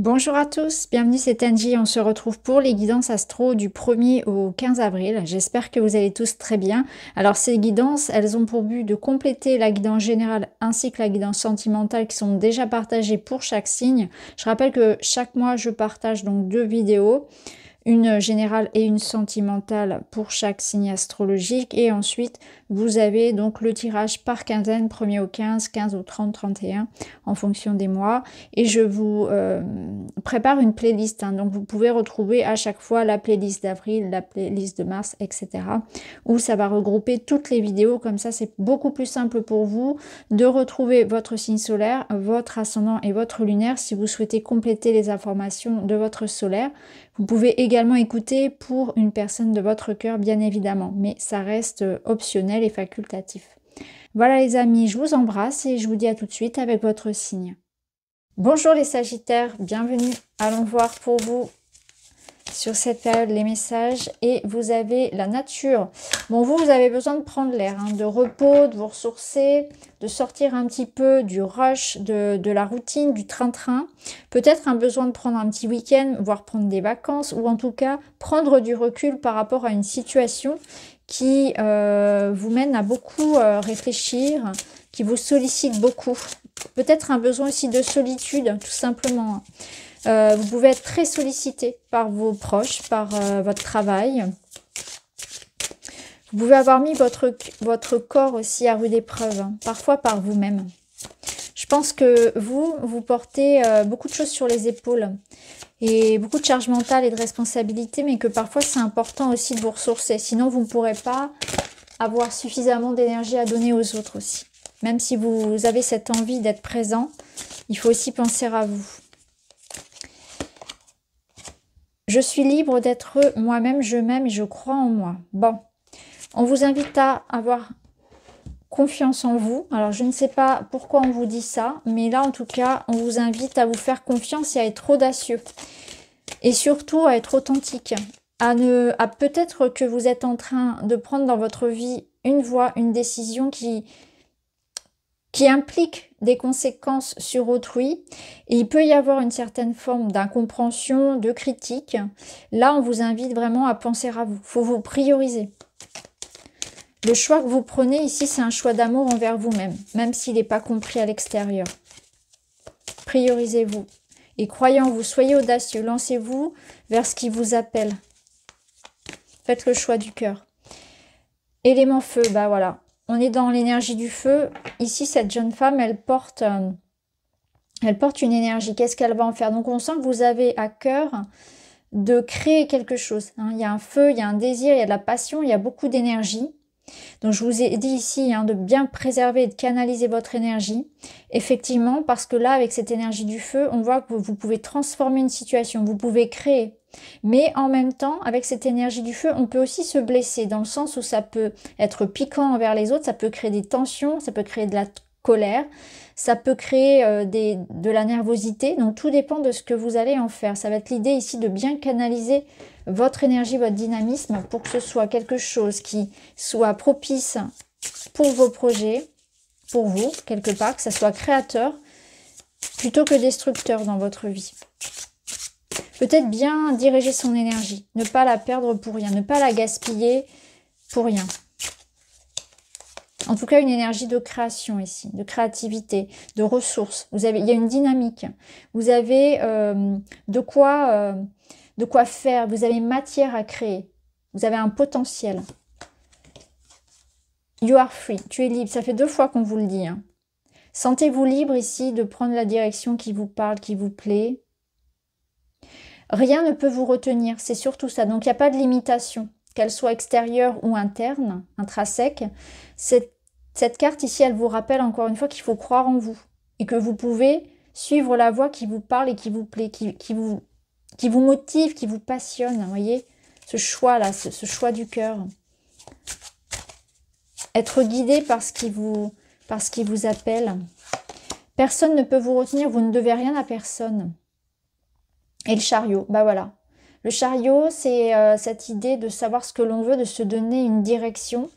Bonjour à tous, bienvenue, c'est Angie. On se retrouve pour les guidances astro du 1er au 15 avril. J'espère que vous allez tous très bien. Alors ces guidances, elles ont pour but de compléter la guidance générale ainsi que la guidance sentimentale qui sont déjà partagées pour chaque signe. Je rappelle que chaque mois, je partage donc 2 vidéos. Une générale et une sentimentale pour chaque signe astrologique. Et ensuite, vous avez donc le tirage par quinzaine, 1er au 15, 15 au 30, 31, en fonction des mois. Et je vous prépare une playlist. Donc, vous pouvez retrouver à chaque fois la playlist d'avril, la playlist de mars, etc. Où ça va regrouper toutes les vidéos. Comme ça, c'est beaucoup plus simple pour vous de retrouver votre signe solaire, votre ascendant et votre lunaire si vous souhaitez compléter les informations de votre solaire. Vous pouvez également écouter pour une personne de votre cœur, bien évidemment, mais ça reste optionnel et facultatif. Voilà les amis, je vous embrasse et je vous dis à tout de suite avec votre signe. Bonjour les Sagittaires, bienvenue. Allons voir pour vous sur cette période les messages. Et vous avez la nature. Bon, vous avez besoin de prendre l'air, de repos, de vous ressourcer, de sortir un petit peu du rush, de la routine, du train-train. Peut-être un besoin de prendre un petit week-end, voire prendre des vacances, ou en tout cas prendre du recul par rapport à une situation qui vous mène à beaucoup réfléchir, qui vous sollicite beaucoup. Peut-être un besoin aussi de solitude, tout simplement. Vous pouvez être très sollicité par vos proches, par votre travail. Vous pouvez avoir mis votre corps aussi à rude épreuve, parfois par vous-même. Je pense que vous portez beaucoup de choses sur les épaules et beaucoup de charge mentale et de responsabilité, mais que parfois c'est important aussi de vous ressourcer. Sinon, vous ne pourrez pas avoir suffisamment d'énergie à donner aux autres aussi. Même si vous avez cette envie d'être présent, il faut aussi penser à vous. Je suis libre d'être moi-même, je m'aime et je crois en moi. Bon, on vous invite à avoir confiance en vous. Alors, je ne sais pas pourquoi on vous dit ça, mais là, en tout cas, on vous invite à vous faire confiance et à être audacieux. Et surtout, à être authentique. À peut-être que vous êtes en train de prendre dans votre vie une voie, une décision qui implique des conséquences sur autrui, et il peut y avoir une certaine forme d'incompréhension, de critique. Là, on vous invite vraiment à penser à vous. Il faut vous prioriser. Le choix que vous prenez ici, c'est un choix d'amour envers vous-même, même s'il n'est pas compris à l'extérieur. Priorisez-vous. Et croyez en vous, soyez audacieux, lancez-vous vers ce qui vous appelle. Faites le choix du cœur. Élément feu, bah voilà. On est dans l'énergie du feu. Ici, cette jeune femme, elle porte une énergie. Qu'est-ce qu'elle va en faire? Donc, on sent que vous avez à cœur de créer quelque chose. Il y a un feu, il y a un désir, il y a de la passion, il y a beaucoup d'énergie. Donc, je vous ai dit ici de bien préserver et de canaliser votre énergie. Effectivement, parce que là, avec cette énergie du feu, on voit que vous pouvez transformer une situation. Vous pouvez créer. Mais en même temps, avec cette énergie du feu, on peut aussi se blesser, dans le sens où ça peut être piquant envers les autres, ça peut créer des tensions, ça peut créer de la colère, ça peut créer de la nervosité. Donc tout dépend de ce que vous allez en faire. Ça va être l'idée ici de bien canaliser votre énergie, votre dynamisme, pour que ce soit quelque chose qui soit propice pour vos projets, pour vous, quelque part, que ça soit créateur, plutôt que destructeur dans votre vie. Peut-être bien diriger son énergie, ne pas la perdre pour rien, ne pas la gaspiller pour rien. En tout cas, une énergie de création ici, de créativité, de ressources. Il y a une dynamique. Vous avez de quoi faire. Vous avez matière à créer. Vous avez un potentiel. You are free. Tu es libre. Ça fait 2 fois qu'on vous le dit. Sentez-vous libre ici de prendre la direction qui vous parle, qui vous plaît. Rien ne peut vous retenir, c'est surtout ça. Donc, il n'y a pas de limitation, qu'elle soit extérieure ou interne, intrinsèque. Cette carte ici, elle vous rappelle encore une fois qu'il faut croire en vous et que vous pouvez suivre la voie qui vous parle et qui vous plaît, qui vous motive, qui vous passionne. Vous voyez, ce choix-là, ce choix du cœur. Être guidé par ce qui vous appelle. Personne ne peut vous retenir, vous ne devez rien à personne. Et le chariot, bah voilà. Le chariot, c'est cette idée de savoir ce que l'on veut, de se donner une direction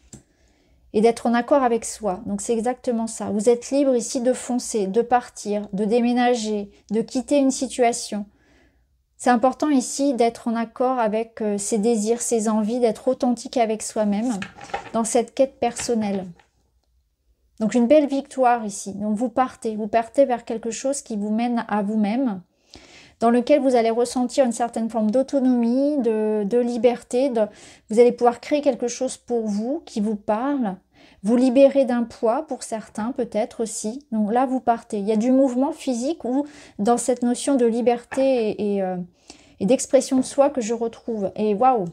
et d'être en accord avec soi. Donc c'est exactement ça. Vous êtes libre ici de foncer, de partir, de déménager, de quitter une situation. C'est important ici d'être en accord avec ses désirs, ses envies, d'être authentique avec soi-même dans cette quête personnelle. Donc une belle victoire ici. Donc vous partez vers quelque chose qui vous mène à vous-même, dans lequel vous allez ressentir une certaine forme d'autonomie, de liberté. Vous allez pouvoir créer quelque chose pour vous, qui vous parle, vous libérer d'un poids pour certains peut-être aussi. Donc là, vous partez. Il y a du mouvement physique ou dans cette notion de liberté et d'expression de soi que je retrouve. Et waouh,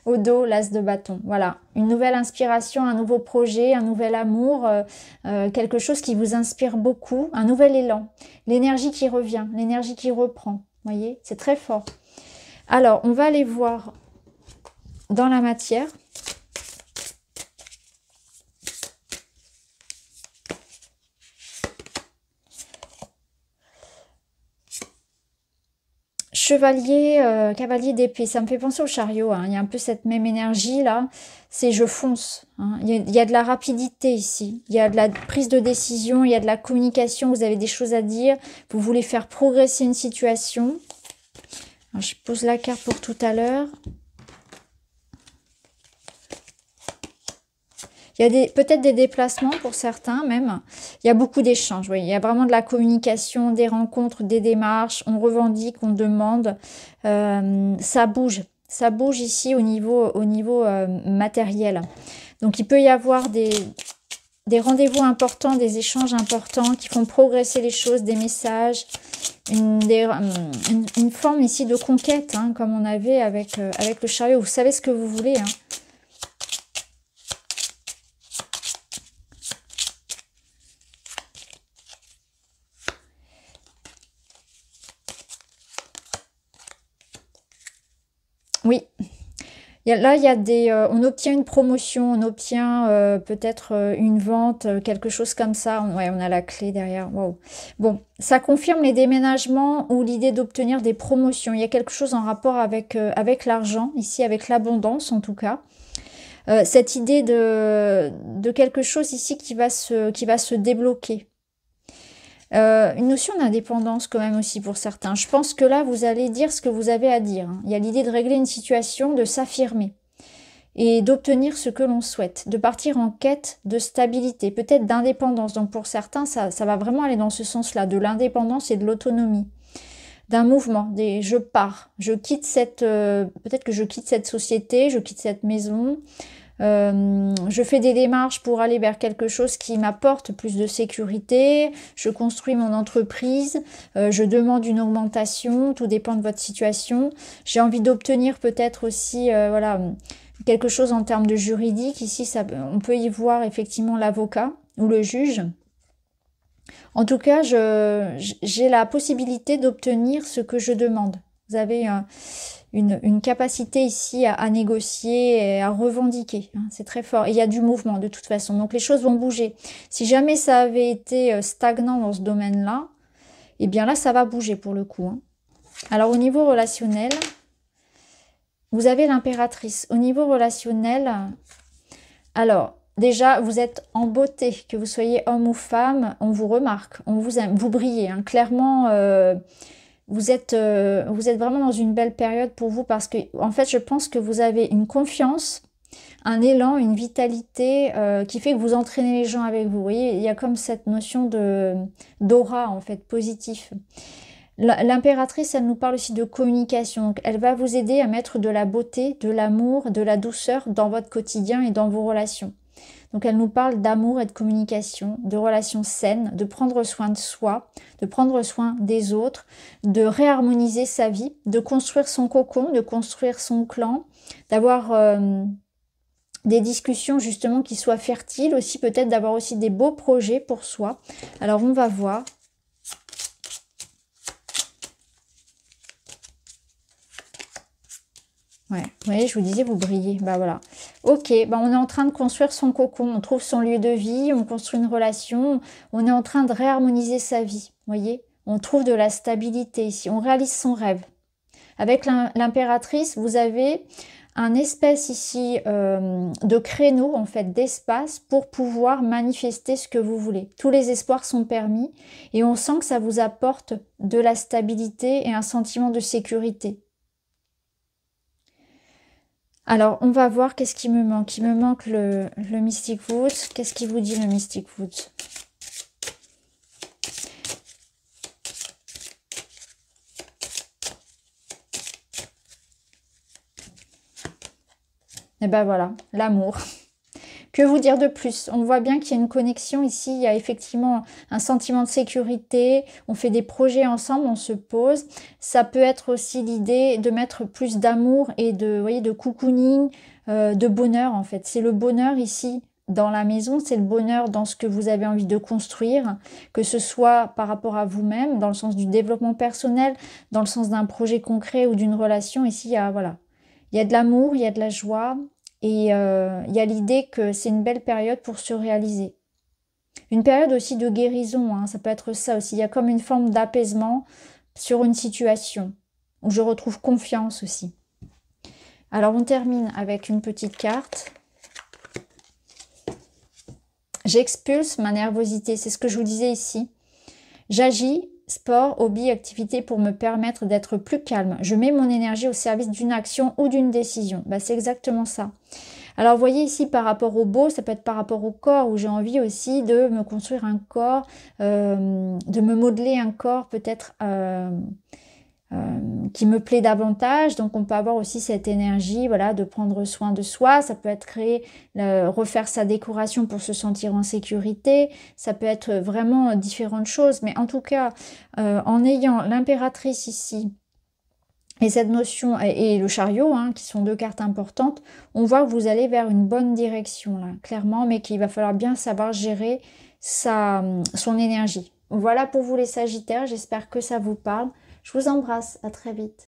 au dos, l'as de bâton. Voilà, une nouvelle inspiration, un nouveau projet, un nouvel amour, quelque chose qui vous inspire beaucoup, un nouvel élan. L'énergie qui revient, l'énergie qui reprend. Vous voyez, c'est très fort. Alors, on va aller voir dans la matière. Chevalier, cavalier d'épée, ça me fait penser au chariot, hein. Il y a un peu cette même énergie là, c'est je fonce, hein. Il y a de la rapidité ici, il y a de la prise de décision, il y a de la communication, vous avez des choses à dire, vous voulez faire progresser une situation. Alors, je pose la carte pour tout à l'heure. Il y a peut-être des déplacements pour certains même. Il y a beaucoup d'échanges. Oui. Il y a vraiment de la communication, des rencontres, des démarches. On revendique, on demande. Ça bouge. Ça bouge ici au niveau matériel. Donc il peut y avoir des rendez-vous importants, des échanges importants qui font progresser les choses, des messages, une forme ici de conquête, hein, comme on avait avec le chariot. Vous savez ce que vous voulez, hein. Oui, là il y a on obtient une promotion, on obtient peut-être une vente, quelque chose comme ça. Ouais, on a la clé derrière. Wow. Bon, ça confirme les déménagements ou l'idée d'obtenir des promotions. Il y a quelque chose en rapport avec l'argent, ici avec l'abondance en tout cas. Cette idée de quelque chose ici qui va se débloquer. Une notion d'indépendance quand même aussi pour certains. Je pense que là, vous allez dire ce que vous avez à dire, hein. Il y a l'idée de régler une situation, de s'affirmer et d'obtenir ce que l'on souhaite, de partir en quête de stabilité, peut-être d'indépendance. Donc pour certains, ça va vraiment aller dans ce sens-là, de l'indépendance et de l'autonomie, d'un mouvement, je pars, je quitte peut-être que je quitte cette société, je quitte cette maison. Je fais des démarches pour aller vers quelque chose qui m'apporte plus de sécurité, je construis mon entreprise, je demande une augmentation, tout dépend de votre situation. J'ai envie d'obtenir peut-être aussi voilà, quelque chose en termes de juridique. Ici, on peut y voir effectivement l'avocat ou le juge. En tout cas, j'ai la possibilité d'obtenir ce que je demande. Vous avez une capacité ici à négocier et à revendiquer, hein, c'est très fort. Et il y a du mouvement de toute façon, donc les choses vont bouger. Si jamais ça avait été stagnant dans ce domaine-là, eh bien là, ça va bouger pour le coup, hein. Alors au niveau relationnel, vous avez l'impératrice. Au niveau relationnel, alors déjà, vous êtes en beauté, que vous soyez homme ou femme, on vous remarque, on vous aime, vous brillez, hein, clairement. Vous êtes vraiment dans une belle période pour vous parce que, en fait, je pense que vous avez une confiance, un élan, une vitalité qui fait que vous entraînez les gens avec vous. Vous voyez, il y a comme cette notion d'aura, en fait, positif. L'impératrice, elle nous parle aussi de communication. Donc, elle va vous aider à mettre de la beauté, de l'amour, de la douceur dans votre quotidien et dans vos relations. Donc elle nous parle d'amour et de communication, de relations saines, de prendre soin de soi, de prendre soin des autres, de réharmoniser sa vie, de construire son cocon, de construire son clan, d'avoir des discussions justement qui soient fertiles, aussi peut-être d'avoir aussi des beaux projets pour soi. Alors on va voir. Ouais, vous voyez, je vous disais, vous brillez. Bah voilà. Ok, bah on est en train de construire son cocon, on trouve son lieu de vie, on construit une relation, on est en train de réharmoniser sa vie. Vous voyez, on trouve de la stabilité ici, on réalise son rêve. Avec l'impératrice, vous avez un espèce ici de créneau, en fait, d'espace pour pouvoir manifester ce que vous voulez. Tous les espoirs sont permis et on sent que ça vous apporte de la stabilité et un sentiment de sécurité. Alors, on va voir qu'est-ce qui me manque. Il me manque le Mystic Woods. Qu'est-ce qui vous dit le Mystic Woods? Et ben voilà, l'amour. Que vous dire de plus? On voit bien qu'il y a une connexion ici, il y a effectivement un sentiment de sécurité, on fait des projets ensemble, on se pose. Ça peut être aussi l'idée de mettre plus d'amour et de, vous voyez, de cocooning, de bonheur en fait. C'est le bonheur ici dans la maison, c'est le bonheur dans ce que vous avez envie de construire, que ce soit par rapport à vous-même, dans le sens du développement personnel, dans le sens d'un projet concret ou d'une relation. Ici, il y a, voilà, il y a de l'amour, il y a de la joie. Et il y a l'idée que c'est une belle période pour se réaliser. Une période aussi de guérison, hein, ça peut être ça aussi. Il y a comme une forme d'apaisement sur une situation, où je retrouve confiance aussi. Alors on termine avec une petite carte. J'expulse ma nervosité, c'est ce que je vous disais ici. J'agis, sport, hobby, activité pour me permettre d'être plus calme. Je mets mon énergie au service d'une action ou d'une décision. Bah, c'est exactement ça. Alors, vous voyez ici, par rapport au beau, ça peut être par rapport au corps, où j'ai envie aussi de me construire un corps, de me modeler un corps peut-être qui me plaît davantage. Donc, on peut avoir aussi cette énergie, voilà, de prendre soin de soi. Ça peut être créer, refaire sa décoration pour se sentir en sécurité. Ça peut être vraiment différentes choses. Mais en tout cas, en ayant l'impératrice ici, et cette notion, et le chariot, hein, qui sont deux cartes importantes, on voit que vous allez vers une bonne direction, là, clairement, mais qu'il va falloir bien savoir gérer son énergie. Voilà pour vous les Sagittaires, j'espère que ça vous parle. Je vous embrasse, à très vite.